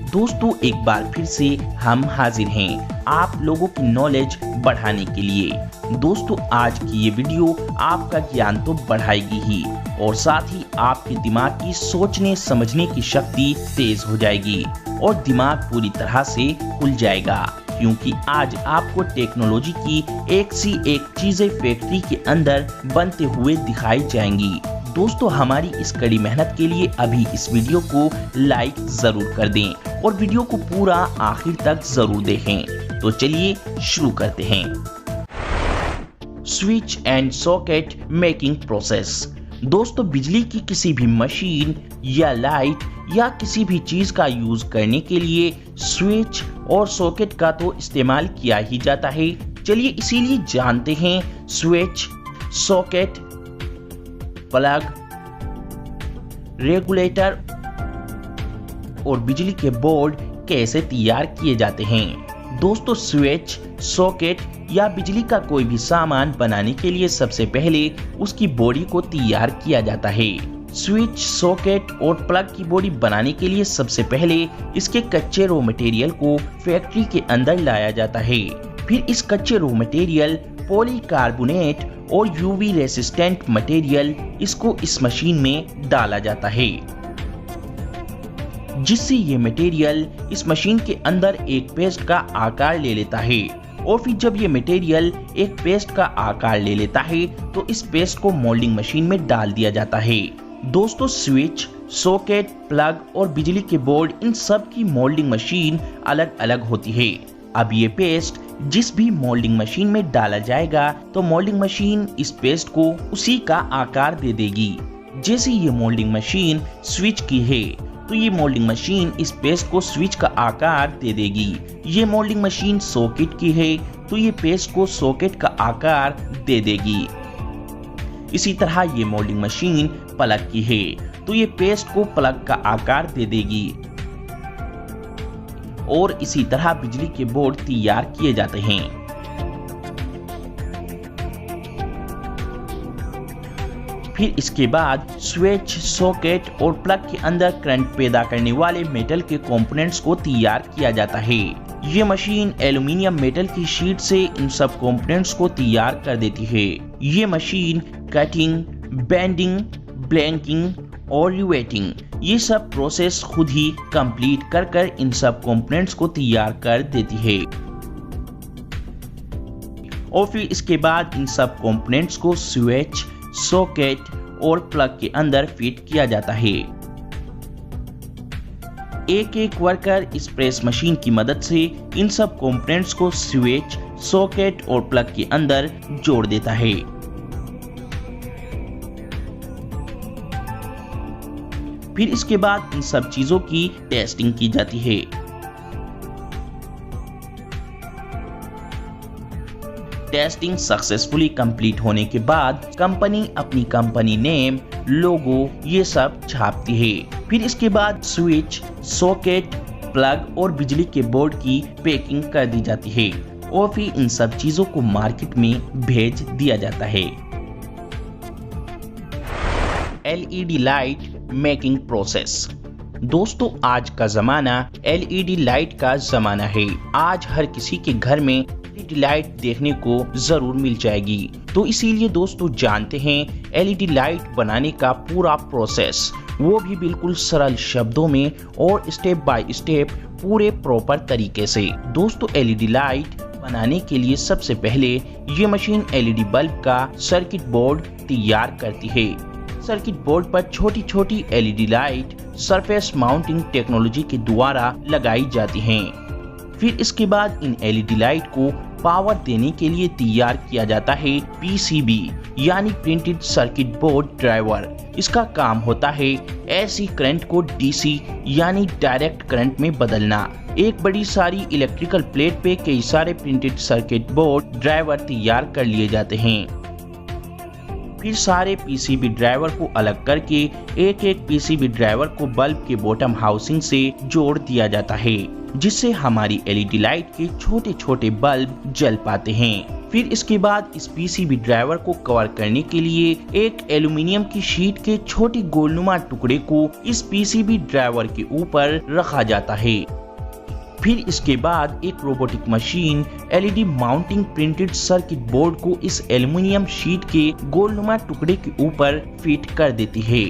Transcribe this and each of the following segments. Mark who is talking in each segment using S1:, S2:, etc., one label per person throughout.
S1: दोस्तों एक बार फिर से हम हाजिर हैं आप लोगों की नॉलेज बढ़ाने के लिए। दोस्तों आज की ये वीडियो आपका ज्ञान तो बढ़ाएगी ही और साथ ही आपके दिमाग की सोचने समझने की शक्ति तेज हो जाएगी और दिमाग पूरी तरह से खुल जाएगा, क्योंकि आज आपको टेक्नोलॉजी की एक सी एक चीजें फैक्ट्री के अंदर बनते हुए दिखाई जाएंगी। दोस्तों हमारी इस कड़ी मेहनत के लिए अभी इस वीडियो को लाइक जरूर कर दें और वीडियो को पूरा आखिर तक जरूर देखें। तो चलिए शुरू करते हैं। Switch and socket making process. दोस्तों बिजली की किसी भी मशीन या लाइट या किसी भी चीज का यूज करने के लिए स्विच और सॉकेट का तो इस्तेमाल किया ही जाता है। चलिए इसीलिए जानते हैं स्विच, सॉकेट, प्लग, रेगुलेटर और बिजली के बोर्ड कैसे तैयार किए जाते हैं। दोस्तों स्विच, सॉकेट या बिजली का कोई भी सामान बनाने के लिए सबसे पहले उसकी बॉडी को तैयार किया जाता है। स्विच, सॉकेट और प्लग की बॉडी बनाने के लिए सबसे पहले इसके कच्चे रॉ मटेरियल को फैक्ट्री के अंदर लाया जाता है। फिर इस कच्चे रॉ मटेरियल पॉलीकार्बोनेट और यूवी रेसिस्टेंट मटेरियल इसको इस मशीन में डाला जाता है, जिससे ये मटेरियल इस मशीन के अंदर एक पेस्ट का आकार ले लेता है। और फिर जब ये मटेरियल एक पेस्ट का आकार ले लेता है तो इस पेस्ट को मोल्डिंग मशीन में डाल दिया जाता है। दोस्तों स्विच, सॉकेट, प्लग और बिजली के बोर्ड इन सब की मोल्डिंग मशीन अलग अलग होती है। अब ये पेस्ट जिस भी मोल्डिंग मशीन में डाला जाएगा तो मोल्डिंग मशीन इस पेस्ट को उसी का आकार दे देगी। जैसे ये मोल्डिंग मशीन स्विच की है तो ये मोल्डिंग मशीन इस पेस्ट को स्विच का आकार दे देगी। ये मोल्डिंग मशीन सॉकेट की है तो ये पेस्ट को सॉकेट का आकार दे देगी। इसी तरह ये मोल्डिंग मशीन प्लग की है तो ये पेस्ट को प्लग का आकार दे देगी। और इसी तरह बिजली के बोर्ड तैयार किए जाते हैं। फिर इसके बाद स्विच, सॉकेट और प्लग के अंदर करंट पैदा करने वाले मेटल के कंपोनेंट्स को तैयार किया जाता है। ये मशीन एल्युमिनियम मेटल की शीट से इन सब कंपोनेंट्स को तैयार कर देती है। ये मशीन कटिंग, बेंडिंग, ब्लैंकिंग और रिवेटिंग ये सब प्रोसेस खुद ही कंप्लीट कर इन सब कंपोनेंट्स को तैयार कर देती है। और फिर इसके बाद इन सब कंपोनेंट्स को स्विच, सॉकेट और प्लग के अंदर फिट किया जाता है। एक एक वर्कर इस प्रेस मशीन की मदद से इन सब कंपोनेंट्स को स्विच, सॉकेट और प्लग के अंदर जोड़ देता है। फिर इसके बाद इन सब चीजों की टेस्टिंग की जाती है। टेस्टिंग सक्सेसफुली कंप्लीट होने के बाद कंपनी अपनी कंपनी नेम, लोगो ये सब छापती है। फिर इसके बाद स्विच, सॉकेट, प्लग और बिजली के बोर्ड की पैकिंग कर दी जाती है और फिर इन सब चीजों को मार्केट में भेज दिया जाता है। LED light making process. दोस्तों आज का जमाना एलईडी लाइट का जमाना है। आज हर किसी के घर में एलईडी लाइट देखने को जरूर मिल जाएगी। तो इसीलिए दोस्तों जानते हैं एलईडी लाइट बनाने का पूरा प्रोसेस, वो भी बिल्कुल सरल शब्दों में और स्टेप बाय स्टेप पूरे प्रॉपर तरीके से। दोस्तों एलईडी लाइट बनाने के लिए सबसे पहले ये मशीन एलईडी बल्ब का सर्किट बोर्ड तैयार करती है। सर्किट बोर्ड पर छोटी छोटी LED light surface mounting technology के द्वारा लगाई जाती हैं। फिर इसके बाद इन एलईडी लाइट को पावर देने के लिए तैयार किया जाता है पीसीबी यानी प्रिंटेड सर्किट बोर्ड ड्राइवर। इसका काम होता है एसी करंट को डीसी यानी डायरेक्ट करंट में बदलना। एक बड़ी सारी इलेक्ट्रिकल प्लेट पे कई सारे प्रिंटेड सर्किट बोर्ड ड्राइवर तैयार कर लिए जाते हैं। फिर सारे पीसीबी ड्राइवर को अलग करके एक एक पीसीबी ड्राइवर को बल्ब के बॉटम हाउसिंग से जोड़ दिया जाता है, जिससे हमारी एलईडी लाइट के छोटे छोटे बल्ब जल पाते हैं। फिर इसके बाद इस पीसीबी ड्राइवर को कवर करने के लिए एक एल्यूमिनियम की शीट के छोटे गोलनुमा टुकड़े को इस पीसीबी ड्राइवर के ऊपर रखा जाता है। फिर इसके बाद एक robotic machine LED mounting printed circuit board को इस एल्यूमिनियम शीट के गोलनुमा टुकड़े के ऊपर फिट कर देती है।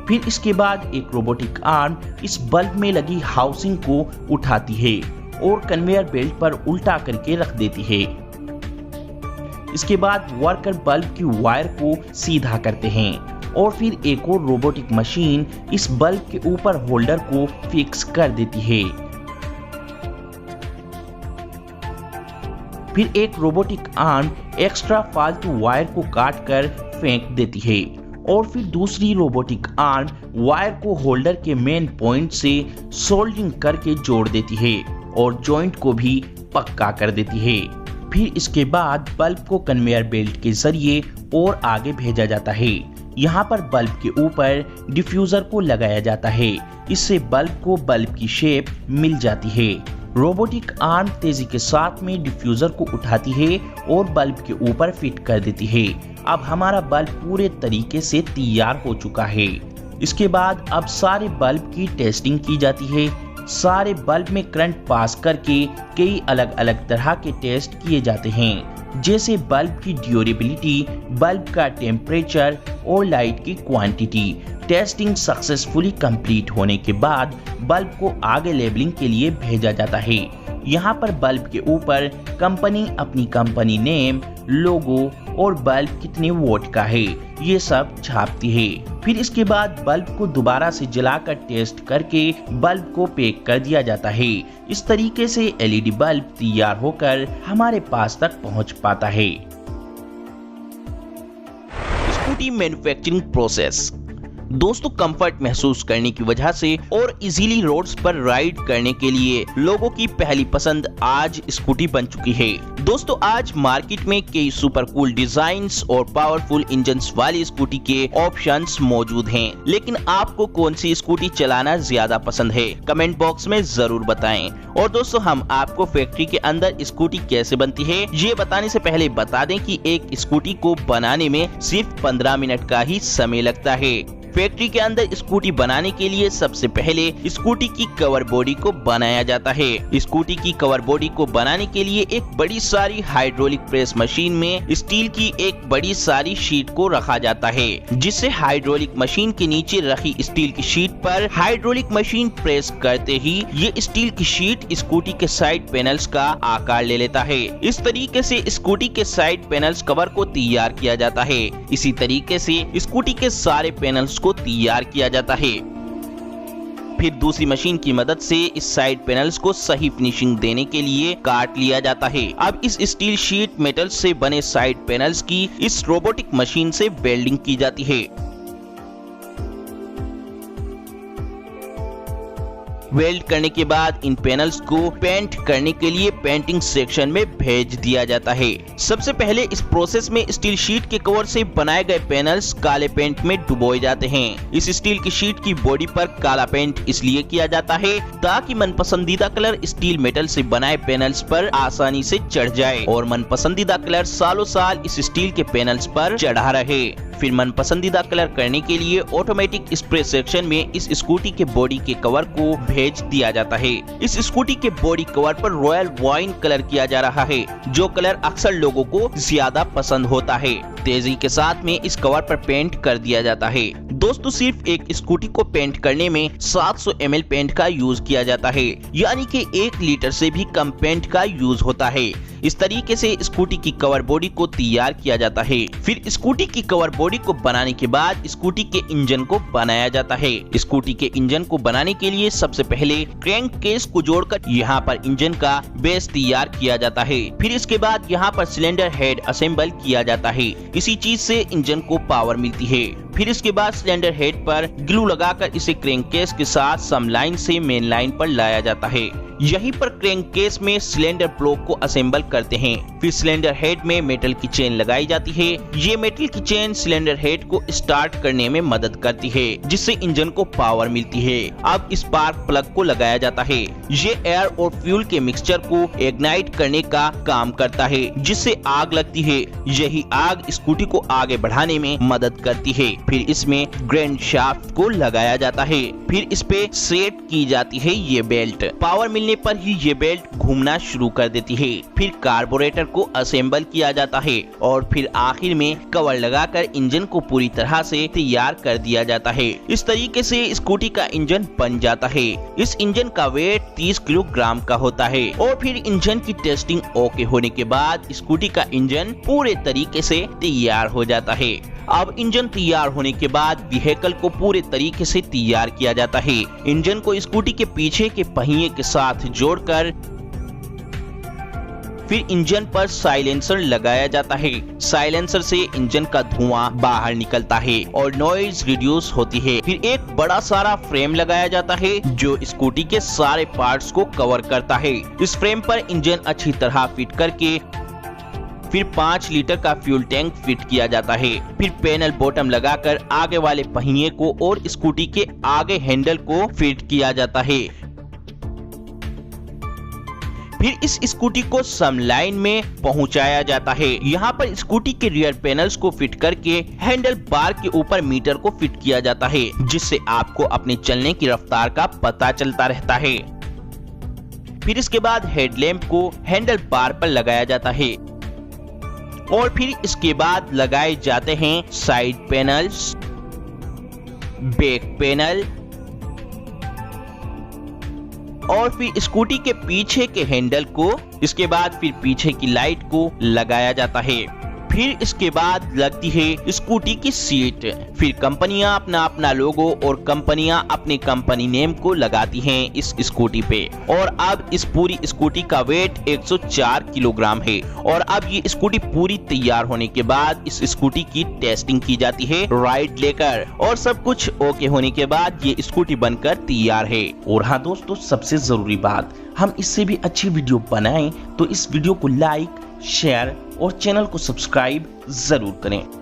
S1: फिर इसके बाद एक रोबोटिक आर्म इस बल्ब में लगी हाउसिंग को उठाती है और कन्वेयर बेल्ट पर उल्टा करके रख देती है। इसके बाद वर्कर बल्ब की वायर को सीधा करते हैं और फिर एक और रोबोटिक मशीन इस बल्ब के ऊपर होल्डर को फिक्स कर देती है। फिर एक रोबोटिक आर्म एक्स्ट्रा फालतू वायर को काट कर फेंक देती है और फिर दूसरी रोबोटिक आर्म वायर को होल्डर के मेन पॉइंट से सोल्डरिंग करके जोड़ देती है और जॉइंट को भी पक्का कर देती है। फिर इसके बाद बल्ब को कन्वेयर बेल्ट के जरिए और आगे भेजा जाता है। यहाँ पर बल्ब के ऊपर डिफ्यूजर को लगाया जाता है, इससे बल्ब को बल्ब की शेप मिल जाती है। रोबोटिक आर्म तेजी के साथ में डिफ्यूजर को उठाती है और बल्ब के ऊपर फिट कर देती है। अब हमारा बल्ब पूरे तरीके से तैयार हो चुका है। इसके बाद अब सारे बल्ब की टेस्टिंग की जाती है। सारे बल्ब में करंट पास करके कई अलग अलग तरह के टेस्ट किए जाते हैं, जैसे बल्ब की ड्यूरेबिलिटी, बल्ब का टेम्परेचर और लाइट की क्वांटिटी। टेस्टिंग सक्सेसफुली कंप्लीट होने के बाद बल्ब को आगे लेबलिंग के लिए भेजा जाता है। यहाँ पर बल्ब के ऊपर कंपनी अपनी कंपनी नेम, लोगो और बल्ब कितने वोट का है ये सब छापती है। फिर इसके बाद बल्ब को दोबारा से जलाकर टेस्ट करके बल्ब को पैक कर दिया जाता है। इस तरीके से एलईडी बल्ब तैयार होकर हमारे पास तक पहुंच पाता है। Scooty manufacturing process. दोस्तों, कंफर्ट महसूस करने की वजह से और इजीली रोड्स पर राइड करने के लिए लोगों की पहली पसंद आज स्कूटी बन चुकी है। दोस्तों, आज मार्केट में कई सुपर कूल डिजाइन्स और पावरफुल इंजन्स वाली स्कूटी के ऑप्शंस मौजूद हैं, लेकिन आपको कौन सी स्कूटी चलाना ज्यादा पसंद है, कमेंट बॉक्स में जरूर बताएं। और दोस्तों, हम आपको फैक्ट्री के अंदर स्कूटी कैसे बनती है ये बताने से पहले बता दें कि एक स्कूटी को बनाने में सिर्फ 15 मिनट का ही समय लगता है। फैक्ट्री के अंदर स्कूटी बनाने के लिए सबसे पहले स्कूटी की कवर बॉडी को बनाया जाता है। स्कूटी की कवर बॉडी को बनाने के लिए एक बड़ी सारी हाइड्रोलिक प्रेस मशीन में स्टील की एक बड़ी सारी शीट को रखा जाता है, जिससे हाइड्रोलिक मशीन के नीचे रखी स्टील की शीट पर हाइड्रोलिक मशीन प्रेस करते ही ये स्टील की शीट स्कूटी के साइड पैनल्स का आकार ले लेता है। इस तरीके से स्कूटी के साइड पैनल्स कवर को तैयार किया जाता है। इसी तरीके से स्कूटी के सारे पैनल्स को तैयार किया जाता है। फिर दूसरी मशीन की मदद से इस साइड पैनल्स को सही फिनिशिंग देने के लिए काट लिया जाता है। अब इस स्टील शीट मेटल से बने साइड पैनल्स की इस रोबोटिक मशीन से वेल्डिंग की जाती है। वेल्ड करने के बाद इन पैनल्स को पेंट करने के लिए पेंटिंग सेक्शन में भेज दिया जाता है। सबसे पहले इस प्रोसेस में स्टील शीट के कवर से बनाए गए पैनल्स काले पेंट में डुबोए जाते हैं। इस स्टील की शीट की बॉडी पर काला पेंट इसलिए किया जाता है ताकि मनपसंदीदा कलर स्टील मेटल से बनाए पैनल्स पर आसानी से चढ़ जाए और मनपसंदीदा कलर सालों साल इस स्टील के पैनल्स पर चढ़ा रहे। फिर मनपसंदीदा कलर करने के लिए ऑटोमेटिक स्प्रे सेक्शन में इस स्कूटी के बॉडी के कवर को भेज दिया जाता है। इस स्कूटी के बॉडी कवर पर रॉयल वाइन कलर किया जा रहा है, जो कलर अक्सर लोगों को ज्यादा पसंद होता है। तेजी के साथ में इस कवर पर पेंट कर दिया जाता है। दोस्तों, सिर्फ एक स्कूटी को पेंट करने में 700 ml पेंट का यूज किया जाता है, यानी कि 1 लीटर से भी कम पेंट का यूज होता है। इस तरीके से स्कूटी की कवर बॉडी को तैयार किया जाता है। फिर स्कूटी की कवर बॉडी को बनाने के बाद स्कूटी के इंजन को बनाया जाता है। स्कूटी के इंजन को बनाने के लिए सबसे पहले क्रैंक केस को जोड़कर यहाँ पर इंजन का बेस तैयार किया जाता है। फिर इसके बाद यहाँ पर सिलेंडर हेड असेंबल किया जाता है। इसी चीज से इंजन को पावर मिलती है। फिर इसके बाद सिलेंडर हेड पर ग्लू लगाकर इसे क्रैंक केस के साथ सम लाइन से मेन लाइन पर लाया जाता है। यहीं पर क्रैंक केस में सिलेंडर ब्लॉक को असेंबल करते हैं। फिर सिलेंडर हेड में मेटल की चेन लगाई जाती है। ये मेटल की चेन सिलेंडर हेड को स्टार्ट करने में मदद करती है, जिससे इंजन को पावर मिलती है। अब स्पार्क प्लग को लगाया जाता है। ये एयर और फ्यूल के मिक्सचर को इग्नाइट करने का काम करता है, जिससे आग लगती है। यही आग स्कूटी को आगे बढ़ाने में मदद करती है। फिर इसमें ग्रैंड शाफ्ट को लगाया जाता है। फिर इस पे सेट की जाती है ये बेल्ट। पावर मिलने पर ही ये बेल्ट घूमना शुरू कर देती है। फिर कार्बोरेटर को असेंबल किया जाता है और फिर आखिर में कवर लगाकर इंजन को पूरी तरह से तैयार कर दिया जाता है। इस तरीके से स्कूटी का इंजन बन जाता है। इस इंजन का वेट 30 किलोग्राम का होता है। और फिर इंजन की टेस्टिंग ओके होने के बाद स्कूटी का इंजन पूरे तरीके से तैयार हो जाता है। अब इंजन तैयार होने के बाद व्हीकल को पूरे तरीके से तैयार किया जाता है। इंजन को स्कूटी के पीछे के पहिए के साथ जोड़कर फिर इंजन पर साइलेंसर लगाया जाता है। साइलेंसर से इंजन का धुआं बाहर निकलता है और नॉइज रिड्यूस होती है। फिर एक बड़ा सारा फ्रेम लगाया जाता है जो स्कूटी के सारे पार्ट्स को कवर करता है। इस फ्रेम पर इंजन अच्छी तरह फिट करके फिर 5 लीटर का फ्यूल टैंक फिट किया जाता है। फिर पैनल बॉटम लगाकर आगे वाले पहिए को और स्कूटी के आगे हैंडल को फिट किया जाता है। फिर इस स्कूटी को सम लाइन में पहुंचाया जाता है। यहाँ पर स्कूटी के रियर पैनल्स को फिट करके हैंडल बार के ऊपर मीटर को फिट किया जाता है, जिससे आपको अपने चलने की रफ्तार का पता चलता रहता है। फिर इसके बाद हेडलैम्प को हैंडल बार पर लगाया जाता है और फिर इसके बाद लगाए जाते हैं साइड पैनल्स, बैक पैनल और फिर स्कूटी के पीछे के हैंडल को। इसके बाद फिर पीछे की लाइट को लगाया जाता है। फिर इसके बाद लगती है स्कूटी की सीट। फिर कंपनियां अपना लोगो और कंपनियां अपने कंपनी नेम को लगाती हैं इस स्कूटी पे। और अब इस पूरी स्कूटी का वेट 104 किलोग्राम है। और अब ये स्कूटी पूरी तैयार होने के बाद इस स्कूटी की टेस्टिंग की जाती है राइड लेकर, और सब कुछ ओके होने के बाद ये स्कूटी बनकर तैयार है। और हाँ दोस्तों, सबसे जरूरी बात, हम इससे भी अच्छी वीडियो बनाएं तो इस वीडियो को लाइक, शेयर और चैनल को सब्सक्राइब जरूर करें।